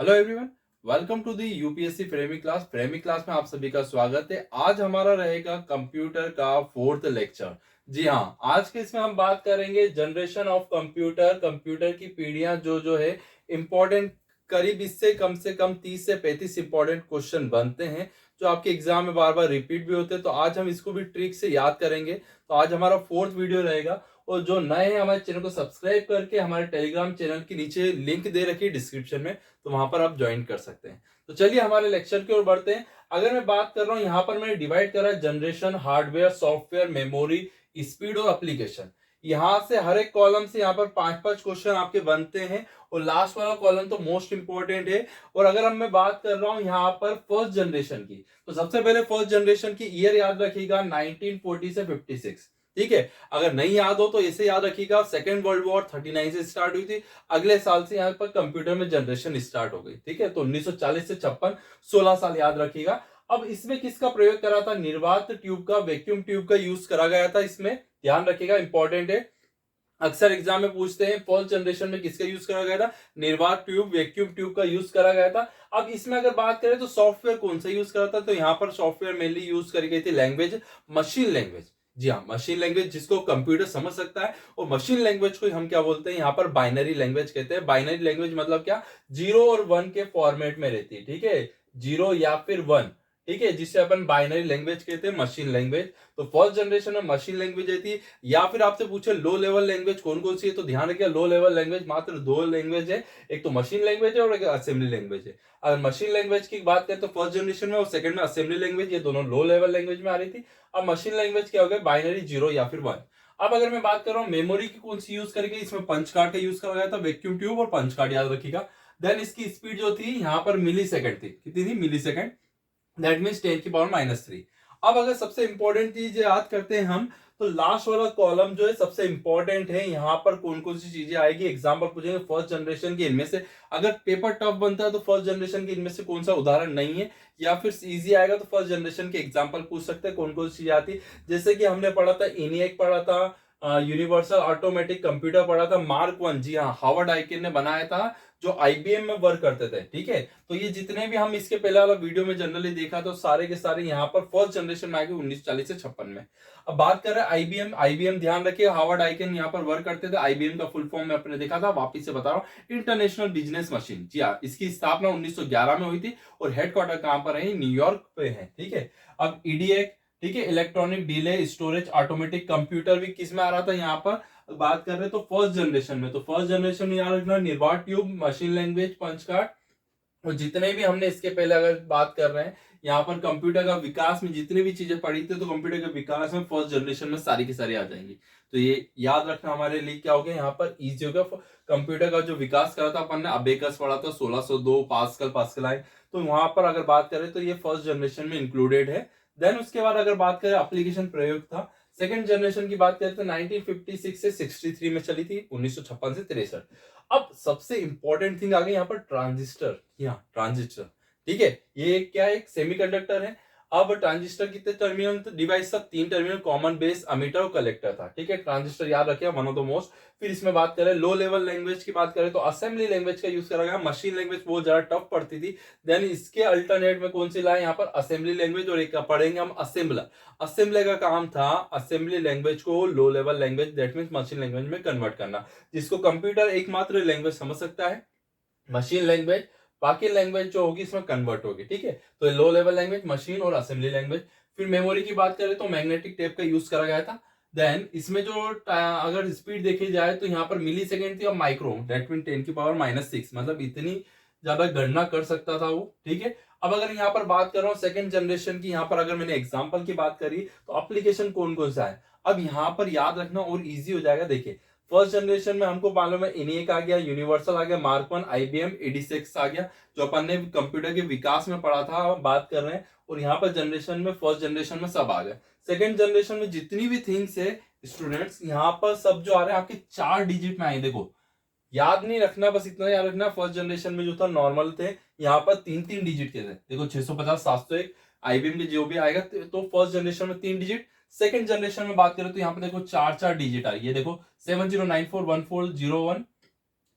Hello everyone, welcome to the UPSC फ्रेमी class. फ्रेमी class में आप सभी का स्वागत है। आज हमारा रहेगा कंप्यूटर का फोर्थ लेक्चर। जी हाँ, आज के इसमें हम बात करेंगे जनरेशन ऑफ कंप्यूटर। कंप्यूटर की पीढ़ियां जो है इंपॉर्टेंट, करीब इससे कम 30 से 35 इंपॉर्टेंट क्वेश्चन बनते हैं जो आपके एग्जाम में बार बार रिपीट भी होते हैं। तो आज हम इसको भी ट्रिक से याद करेंगे। तो आज हमारा फोर्थ वीडियो रहेगा। और जो नए हैं हमारे चैनल को सब्सक्राइब करके हमारे टेलीग्राम चैनल के नीचे लिंक दे रखी है डिस्क्रिप्शन में, तो वहां पर आप ज्वाइन कर सकते हैं। तो चलिए हमारे लेक्चर की ओर बढ़ते हैं। अगर मैं बात कर रहा हूं, यहां पर मैंने डिवाइड करा है generation, hardware, software, memory, speed और एप्लीकेशन। यहां से हर एक कॉलम से यहां पर 5-5 क्वेश्चन आपके बनते हैं और लास्ट वाला कॉलम तो मोस्ट इंपॉर्टेंट है। और अगर हम मैं बात कर रहा हूं यहां पर फर्स्ट जनरेशन की, तो सबसे पहले फर्स्ट जनरेशन की ईयर याद रखिएगा 1940 से 56। ठीक है, अगर नहीं याद हो तो इसे याद रखिएगा। सेकेंड वर्ल्ड वॉर 39 से स्टार्ट हुई थी। अगले साल से यहाँ पर कंप्यूटर में जनरेशन स्टार्ट हो गई। ठीक है, तो 1940 से 56, 16 साल याद रखिएगा। अब इसमें किसका प्रयोग करा था? निर्वात ट्यूब का, वैक्यूम ट्यूब का यूज करा गया था। इसमें ध्यान रखिएगा, इंपॉर्टेंट है। अक्सर एग्जाम में पूछते हैं फर्स्ट जनरेशन में किसका यूज करा गया था? निर्वात ट्यूब, वैक्यूम ट्यूब का यूज करा गया था। अब इसमें अगर बात करें तो सॉफ्टवेयर कौन सा यूज करा था, तो यहाँ पर सॉफ्टवेयर मेनली यूज करी गई थी लैंग्वेज, मशीन लैंग्वेज। जी हाँ, मशीन लैंग्वेज जिसको कंप्यूटर समझ सकता है। और मशीन लैंग्वेज को हम क्या बोलते हैं? यहाँ पर बाइनरी लैंग्वेज कहते हैं। बाइनरी लैंग्वेज मतलब क्या? 0 और 1 के फॉर्मेट में रहती है। ठीक है, 0 या फिर 1। ठीक है, जिसे अपन बाइनरी लैंग्वेज कहते हैं, मशीन लैंग्वेज। तो फर्स्ट जनरेशन में मशीन लैंग्वेज आई थी। या फिर आपसे पूछे लो लेवल लैंग्वेज कौन कौन सी है, तो ध्यान रखिए लो लेवल लैंग्वेज मात्र 2 लैंग्वेज है। एक तो मशीन लैंग्वेज है और एक असेंबली लैंग्वेज है। अगर मशीन लैंग्वेज की बात करें तो फर्स्ट जनरेशन में और सेकंड में असेंबली लैंग्वेज, ये दोनों लो लेवल लैंग्वेज में आ रही थी। अब मशीन लैंग्वेज क्या हो गया? बाइनरी 0 या फिर 1। अब अगर मैं बात कर रहा हूँ मेमोरी की कौन सी यूज करेंगे, इसमें पंच कार्ड का यूज करा गया था, वैक्यूम ट्यूब और पंच कार्ड याद रखिएगा। देन इसकी स्पीड जो थी यहाँ पर मिली सेकंड थी। कितनी थी? मिली सेकंड। दैट मीन्स 10⁻³ अब अगर सबसे इंपॉर्टेंट चीज याद करते हैं हम, तो लास्ट वाला कॉलम जो है सबसे इंपॉर्टेंट है। यहाँ पर कौन कौन सी चीजें आएगी, एग्जाम्पल पूछेंगे फर्स्ट जनरेशन के इनमें से। अगर पेपर टफ बनता है तो फर्स्ट जनरेशन के इनमें से कौन सा उदाहरण नहीं है, या फिर इजी आएगा तो फर्स्ट जनरेशन के एग्जाम्पल पूछ सकते हैं कौन कौन सी चीजें आती। जैसे कि हमने पढ़ा था ENIAC पढ़ा था, यूनिवर्सल ऑटोमेटिक कंप्यूटर पढ़ा था, मार्क 1। जी हाँ, हार्वर्ड आइकिन ने बनाया था, जो IBM में वर्क करते थे। ठीक है, तो ये जितने भी हम इसके पहले वाला वीडियो में जनरली देखा तो सारे के सारे यहाँ पर फर्स्ट जनरेशन में आए 1940 से 56 में। अब बात कर रहे हैं IBM ध्यान रखिए, हार्वर्ड आइकिन यहाँ पर वर्क करते थे। IBM का फुल फॉर्म में अपने देखा था, वापिस से बता रहा हूँ, इंटरनेशनल बिजनेस मशीन। जी हाँ, इसकी स्थापना 1911 में हुई थी और हेडक्वार्टर कहां पर है? न्यूयॉर्क पे है। ठीक है, अब EDAC, ठीक है, electronic delay storage automatic computer भी किस में आ रहा था? यहाँ पर बात कर रहे हैं तो फर्स्ट जनरेशन में। तो फर्स्ट जनरेशन में याद रखना निर्वात tube, machine language, punch card. और जितने भी हमने इसके पहले अगर बात कर रहे हैं यहाँ पर कंप्यूटर का विकास में जितनी भी चीजें पढ़ी थी, तो कंप्यूटर के विकास में फर्स्ट जनरेशन में सारी की सारी आ जाएंगी। तो ये याद रखना हमारे लिए क्या हो गया? यहाँ पर इजी हो गया। कंप्यूटर का जो विकास करा था अपन ने, अबेकस पढ़ा था, 1602, पास्कल आए। तो वहां पर अगर बात करें तो ये फर्स्ट जनरेशन में इंक्लूडेड है। देन उसके बाद अगर बात करें एप्लीकेशन प्रयोग था, सेकंड जनरेशन की बात करें तो 1956 से 63 में चली थी, 1956 से 63। अब सबसे इंपॉर्टेंट थिंग आ गई यहाँ पर, ट्रांजिस्टर। यहाँ ट्रांजिस्टर, ठीक है, ये क्या है? एक सेमीकंडक्टर है। अब ट्रांजिस्टर कितने टर्मिनल डिवाइस था? 3 टर्मिनल, कॉमन बेस, अमीटर और कलेक्टर था। ठीक है, ट्रांजिस्टर याद रखिए, वन ऑफ द मोस्ट। फिर इसमें बात करें लो लेवल लैंग्वेज की बात करें तो असेंबली लैंग्वेज का यूज करा गया। मशीन लैंग्वेज बहुत ज्यादा टफ पड़ती थी। देन इसके अल्टरनेट में कौन सी लाए? यहाँ पर असेंबली लैंग्वेज, और एक पढ़ेंगे हम असेंबलर। असेंबली का काम था असेंबली लैंग्वेज को low level language, that mean machine language में कन्वर्ट करना, जिसको कंप्यूटर एकमात्र लैंग्वेज समझ सकता है, मशीन लैंग्वेज। बाकी लैंग्वेज जो होगी इसमें कन्वर्ट होगी। ठीक है, तो लो लेवल लैंग्वेज, मशीन और असेंबली लैंग्वेज। फिर मेमोरी की बात करें तो मैग्नेटिक टेप का यूज करा गया था। देन इसमें जो अगर स्पीड देखी जाए तो यहाँ पर मिली सेकेंड थी, और माइक्रो, डेट मीन 10⁻⁻6, मतलब इतनी ज्यादा गणना कर सकता था वो। ठीक है, अब अगर यहाँ पर बात कर रहा हूँ सेकंड जनरेशन की, यहाँ पर अगर मैंने एग्जांपल की बात करी तो एप्लीकेशन कौन कौन सा है, अब यहाँ पर याद रखना और इजी हो जाएगा। देखिए, फर्स्ट जनरेशन में हमको मालूम है ENIAC आ गया, यूनिवर्सल आ गया, मार्क 1, IBM, EDSX आ गया, जो अपन ने कंप्यूटर के विकास में पढ़ा था, बात कर रहे हैं। और यहाँ पर जनरेशन में, फर्स्ट जनरेशन में सब आ गए। सेकंड जनरेशन में जितनी भी थिंग्स है स्टूडेंट्स, यहाँ पर सब जो आ रहे हैं आपके 4 डिजिट में आए। देखो, याद नहीं रखना, बस इतना याद रखना, फर्स्ट जनरेशन में जो था नॉर्मल थे, यहाँ पर 3-3 डिजिट के थे। देखो 650, 701, IBM के जो भी आएगा तो फर्स्ट जनरेशन में 3 डिजिट। सेकंड जनरेशन में बात करें तो यहाँ पे देखो 4-4 डिजिट आ रही है। देखो 70941401,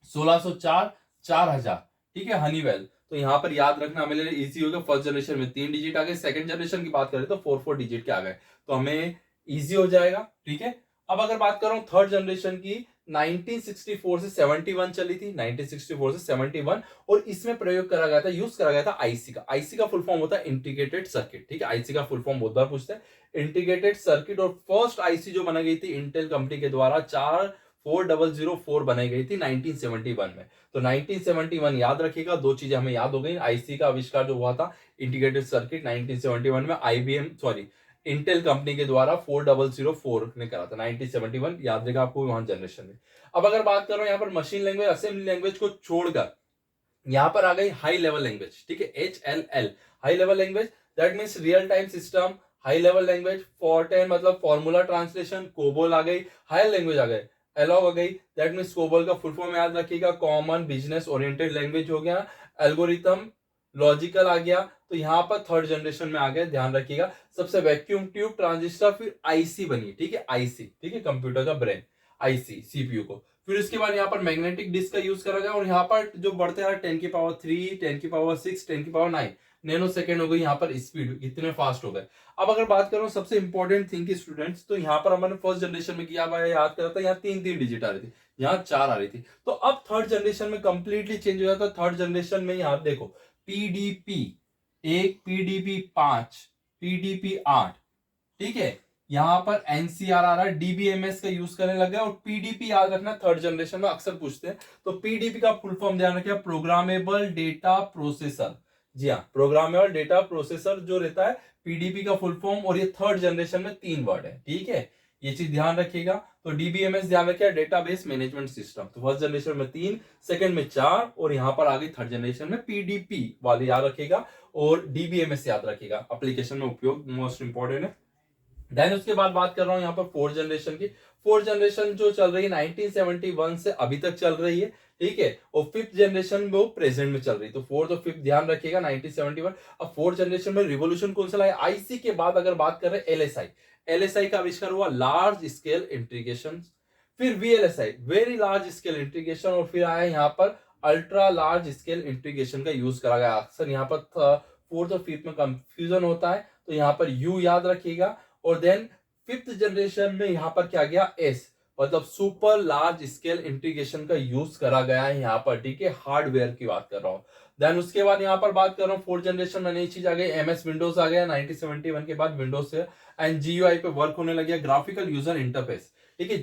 1604, 4000। ठीक है, हनीवेल। तो यहाँ पर याद रखना हमें लिए इजी होगा। फर्स्ट जनरेशन में 3 डिजिट आ गए, सेकंड जनरेशन की बात करें तो 4 डिजिट के आ गए, तो हमें इजी हो जाएगा। ठीक है, अब अगर बात कर रहा हूँ थर्ड जनरेशन की, 1964 से 71 चली थी, 1964 से 71, और इसमें प्रयोग करा गया था, यूज करा गया था आईसी का। आईसी का फुल फॉर्म होता है इंटीग्रेटेड सर्किट। ठीक है, आईसी का फुल फॉर्म बहुत बार पूछते हैं, इंटीग्रेटेड सर्किट। और फर्स्ट आईसी जो बनाई गई थी इंटेल कंपनी के द्वारा 4004 बनाई गई थी 1971 में। तो 1971 याद रखिएगा, दो चीजें हमें याद हो गई। आईसी का आविष्कार जो हुआ था इंटीग्रेटेड सर्किट 1971 में आईबीएम सॉरी इंटेल कंपनी के द्वारा 4004 ने करा था 1971, याद रहेगा आपको वहां जनरेशन में। अब अगर बात कर रहा हूं यहाँ पर मशीन लैंग्वेज असेंबली लैंग्वेज को छोड़कर, यहां पर आ गई हाई लेवल लैंग्वेज। ठीक है, HLL, high level language, that means real time system. High level language, Fortran मतलब फॉर्मूला ट्रांसलेशन, कोबोल आ गई, हायर लैंग्वेज आ गए, एलॉग आ गई, दैट मीन्स कोबोल का फुल फॉर्म याद रखिएगा, कॉमन बिजनेस ओरिएंटेड लैंग्वेज हो गया, एल्गोरिथम लॉजिकल आ गया। तो यहां पर थर्ड जनरेशन में आ गया, ध्यान रखिएगा। सबसे वैक्यूम ट्यूब ट्रांजिस्टर, फिर आईसी बनी। ठीक है, आईसी, ठीक है, कंप्यूटर का ब्रेन, आईसी सीपीयू को। फिर उसके बाद यहाँ पर मैग्नेटिक डिस्क का यूज करा गया, और यहाँ पर जो बढ़ते हैं 10⁻3, 10⁻6, 10�9 नैनो सेकेंड हो गई यहाँ पर स्पीड, इतने फास्ट हो गए। अब अगर बात करूं सबसे इंपॉर्टेंट थिंग की स्टूडेंट्स, तो यहाँ पर हमारे फर्स्ट जनरेशन में किया हुआ याद करा था, यहाँ 3 3 डिजिट आ रही थी, यहाँ 4 आ रही थी। तो अब थर्ड जनरेशन में कंप्लीटली चेंज हो जाता है। थर्ड जनरेशन में यहाँ देखो, पीडीपी 1, पीडीपी 5, पीडीपी 8, ठीक है, यहां पर एनसीआर आ रहा है, डीबीएमएस का यूज करने लगे, और पीडीपी याद रखना थर्ड जनरेशन में अक्सर पूछते हैं। तो पीडीपी का फुल फॉर्म ध्यान रखिए, प्रोग्रामेबल डेटा प्रोसेसर। जी हाँ, प्रोग्रामेबल डेटा प्रोसेसर जो रहता है पीडीपी का फुल फॉर्म, और ये थर्ड जनरेशन में 3 वर्ड है। ठीक है, ये चीज ध्यान रखिएगा। तो डीबीएमएस ध्यान रखिए, डेटाबेस मैनेजमेंट सिस्टम। तो फर्स्ट जनरेशन में 3, सेकंड में 4, और यहां पर आ गई थर्ड जनरेशन में पीडीपी वाले, याद रखिएगा। और डीबीएमएस याद रखिएगा, एप्लीकेशन में उपयोग मोस्ट इंपॉर्टेंट है। देन उसके बाद बात कर रहा हूं यहाँ पर फोर्थ जनरेशन की। फोर्थ जनरेशन जो चल रही है 1971 से अभी तक चल रही है। ठीक है, और फिफ्थ जनरेशन वो प्रेजेंट में चल रही है। तो फोर्थ और फिफ्थ ध्यान रखिएगा 1971। अब फोर्थ जनरेशन में रिवोल्यूशन कौन सा लाया, आईसी के बाद अगर बात कर रहे हैं एलएसआई, एलएसआई का आविष्कार हुआ, लार्ज स्केल इंटीग्रेशन। फिर VLSI, very large scale integration, और फिर आया यहाँ पर अल्ट्रा लार्ज स्केल इंटीग्रेशन का यूज करा गया। अक्सर यहाँ पर फोर्थ और फिफ्थ में कंफ्यूजन होता है, तो यहाँ पर यू याद रखिएगा। और देन फिफ्थ जनरेशन में यहां पर क्या गया, एस, मतलब सुपर लार्ज स्केल इंटीग्रेशन का यूज करा गया है यहाँ पर। ठीक है, हार्डवेयर की बात कर रहा हूं। देन उसके बाद यहाँ पर बात कर रहा हूँ फोर्थ जनरेशन में नई चीज आ गई, एमएस विंडोज आ गया 1971 के बाद, विंडोज से, एंड जीयूआई पे वर्क होने लगे, ग्राफिकल यूजर इंटरफेस। ठीक है,